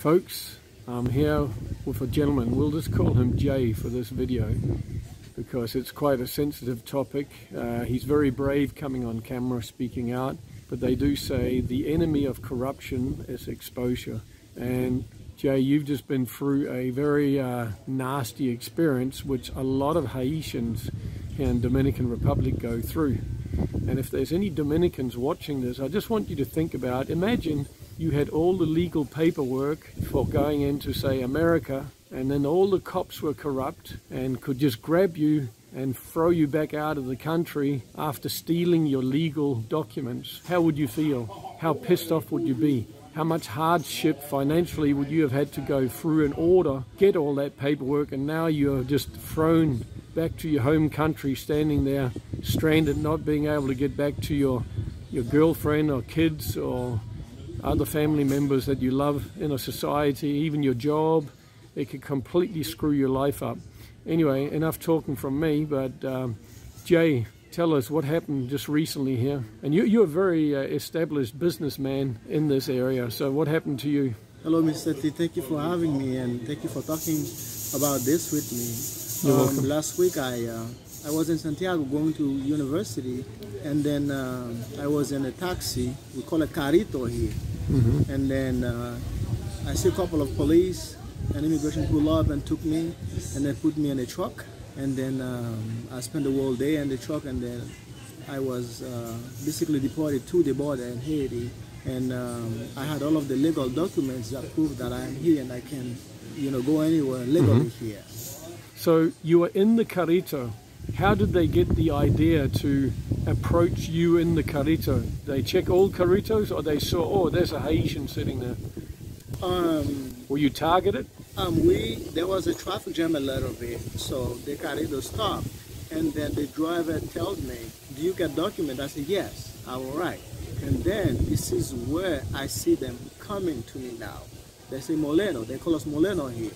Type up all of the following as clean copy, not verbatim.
Folks, I'm here with a gentleman. We'll just call him Jay for this video because it's quite a sensitive topic. He's very brave coming on camera, speaking out, but they do say the enemy of corruption is exposure. And Jay, you've just been through a very nasty experience which a lot of Haitians here in Dominican Republic go through. And if there's any Dominicans watching this, I just want you to think about, imagine you had all the legal paperwork for going into, say, America, and then all the cops were corrupt and could just grab you and throw you back out of the country after stealing your legal documents. How would you feel? How pissed off would you be? How much hardship financially would you have had to go through in order to get all that paperwork, and now you're just thrown back to your home country, standing there stranded, not being able to get back to your girlfriend or kids or other family members that you love in a society, even your job. It could completely screw your life up. Anyway, enough talking from me, but Jay, tell us what happened just recently here. And you're a very established businessman in this area, so what happened to you? Hello, Mr. T. Thank you for having me, and thank you for talking about this with me. You're welcome. Last week I was in Santiago going to university, and then I was in a taxi. We call it carrito here. Mm-hmm. And then I see a couple of police and immigration pull up and took me, and then put me in a truck. And then I spent the whole day in the truck, and then I was basically deported to the border in Haiti. And I had all of the legal documents that prove that I'm here and I can, go anywhere legally here. So you were in the carrito. How did they get the idea to approach you in the carrito? They check all carritos, or they saw, oh, there's a Haitian sitting there? Were you targeted? There was a traffic jam a little bit, so the carrito stopped, and then the driver tells me, do you get document? I said, yes. All right. And then this is where I see them coming to me now. They say Moleno, they call us Moleno here.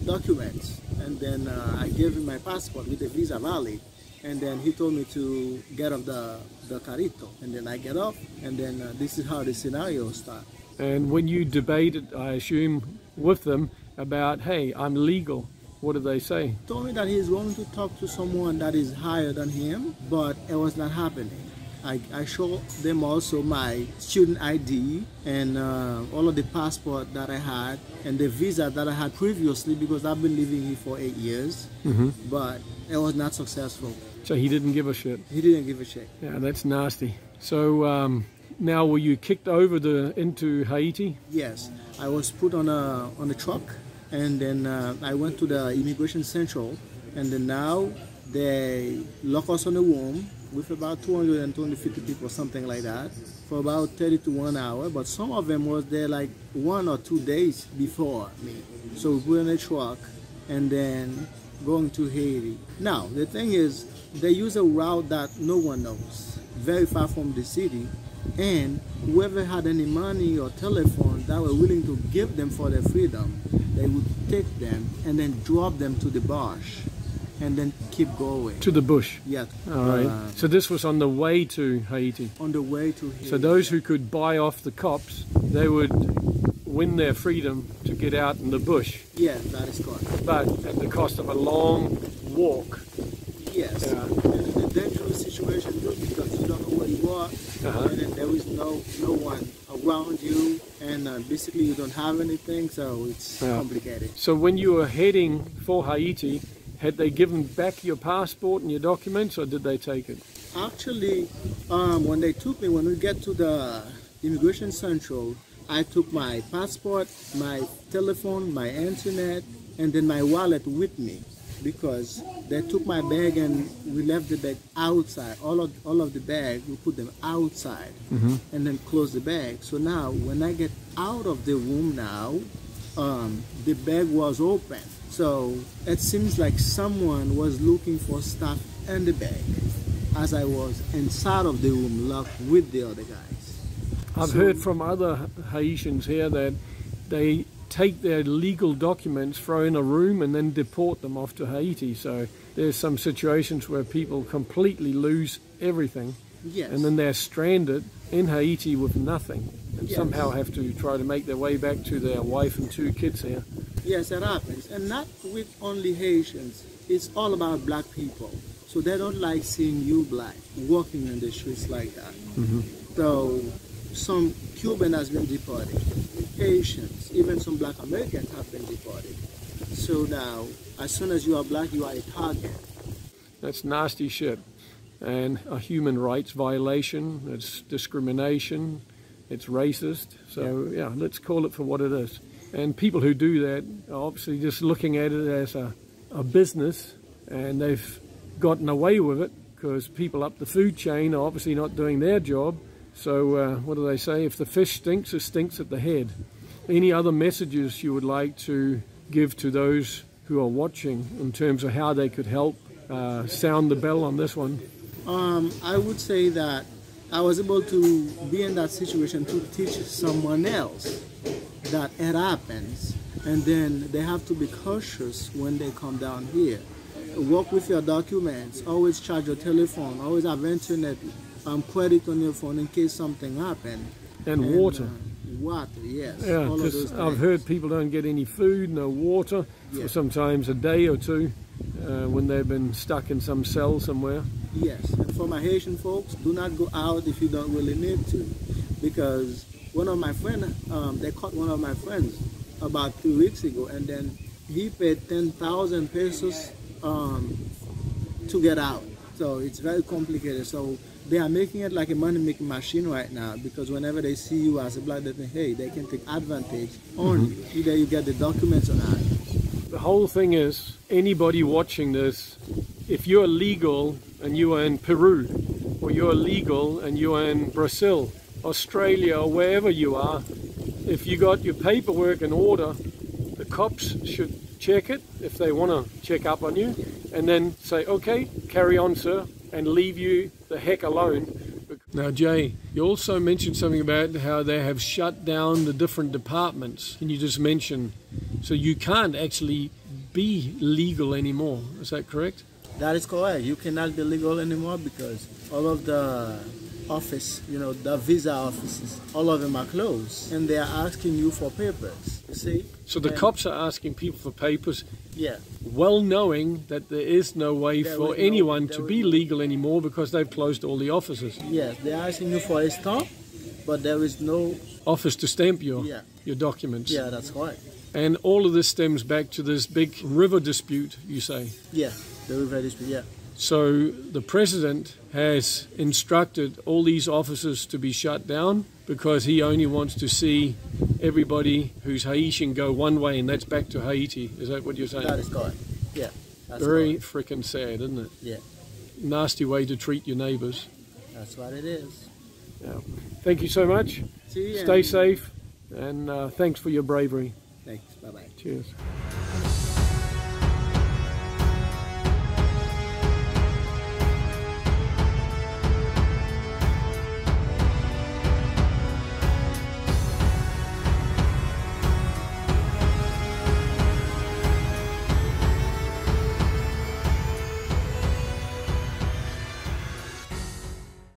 Documents. And then I gave him my passport with the visa valid, and then he told me to get off the carrito. And then I get off, and then this is how the scenario starts. And when you debated, I assume, with them about, hey, I'm legal, what did they say? He told me that he's going to talk to someone that is higher than him, but it was not happening. I showed them also my student ID and all of the passport that I had and the visa that I had previously, because I've been living here for 8 years, but it was not successful. So he didn't give a shit? He didn't give a shit. Yeah, that's nasty. So now were you kicked over into Haiti? Yes, I was put on a truck, and then I went to the immigration central, and then now they lock us on a room with about 200 and 250 people, something like that, for about 30 to 1 hour. But some of them was there like 1 or 2 days before me. So we put in a truck and then going to Haiti. Now, the thing is, they use a route that no one knows, very far from the city. And whoever had any money or telephone that were willing to give them for their freedom, they would take them and then drop them to the bush and then keep going. To the bush? Yeah. All right. So this was on the way to Haiti? On the way to Haiti. So those who could buy off the cops, they would win their freedom to get out in the bush? Yeah, that is correct. But at the cost of a long walk? Yes. And it's a dangerous situation too, because you don't know where you are, and then there is no one around you, and basically you don't have anything, so it's complicated. So when you were heading for Haiti, had they given back your passport and your documents, or did they take it? Actually, when they took me, when we get to the immigration central, I took my passport, my telephone, my internet, and then my wallet with me, because they took my bag and we left the bag outside. All of the bag, we put them outside and then close the bag. So now, when I get out of the room now, the bag was open. So it seems like someone was looking for stuff in the bag as I was inside of the room locked with the other guys. I've heard from other Haitians here that they take their legal documents, throw in a room, and then deport them off to Haiti. So there's some situations where people completely lose everything Yes. And then they're stranded in Haiti with nothing, and Yes. somehow have to try to make their way back to their wife and 2 kids here. Yes, it happens. And not with only Haitians. It's all about black people. So they don't like seeing you black walking in the streets like that. So some Cuban has been deported, Haitians, even some black Americans have been deported. So now, as soon as you are black, you are a target. That's nasty shit, and a human rights violation. It's discrimination, it's racist. So yeah, let's call it for what it is. And people who do that are obviously just looking at it as a business, and they've gotten away with it because people up the food chain are obviously not doing their job. So what do they say? If the fish stinks, it stinks at the head. Any other messages you would like to give to those who are watching in terms of how they could help? Sound the bell on this one. I would say that I was able to be in that situation to teach someone else that it happens, and then they have to be cautious when they come down here. Work with your documents, always charge your telephone, always have internet credit on your phone in case something happens. And water. Water, yes. Yeah, because I've heard people don't get any food, no water, for sometimes a day or two when they've been stuck in some cell somewhere. Yes, and for my Haitian folks, do not go out if you don't really need to, because one of my friends, they caught one of my friends about 2 weeks ago, and then he paid 10,000 pesos to get out. So it's very complicated. So they are making it like a money-making machine right now, because whenever they see you as a black, they think, hey, they can take advantage on you. Either you get the documents or not. The whole thing is, anybody watching this, if you're legal and you are in Peru, or you're legal and you are in Brazil, Australia, or wherever you are, if you got your paperwork in order, the cops should check it if they want to check up on you, and then say, okay, carry on, sir, and leave you the heck alone. Now, Jay, you also mentioned something about how they have shut down the different departments. Can you just mention, so you can't actually be legal anymore, is that correct? That is correct. You cannot be legal anymore because all of the office, you know, the visa offices, all of them are closed, and they are asking you for papers, you see? So the cops are asking people for papers, yeah, well knowing that there is no way for anyone to be legal anymore because they've closed all the offices. Yes, they're asking you for a stamp, but there is no office to stamp your documents. Yeah, that's correct. And all of this stems back to this big river dispute, you say? Yeah, the river dispute, yeah. So the president has instructed all these offices to be shut down because he only wants to see everybody who's Haitian go one way, and that's back to Haiti. Is that what you're saying? That is correct. Yeah. Very freaking sad, isn't it? Yeah. Nasty way to treat your neighbors. That's what it is. Yeah. Thank you so much. See you. Stay safe, and thanks for your bravery. Thanks. Bye-bye. Cheers.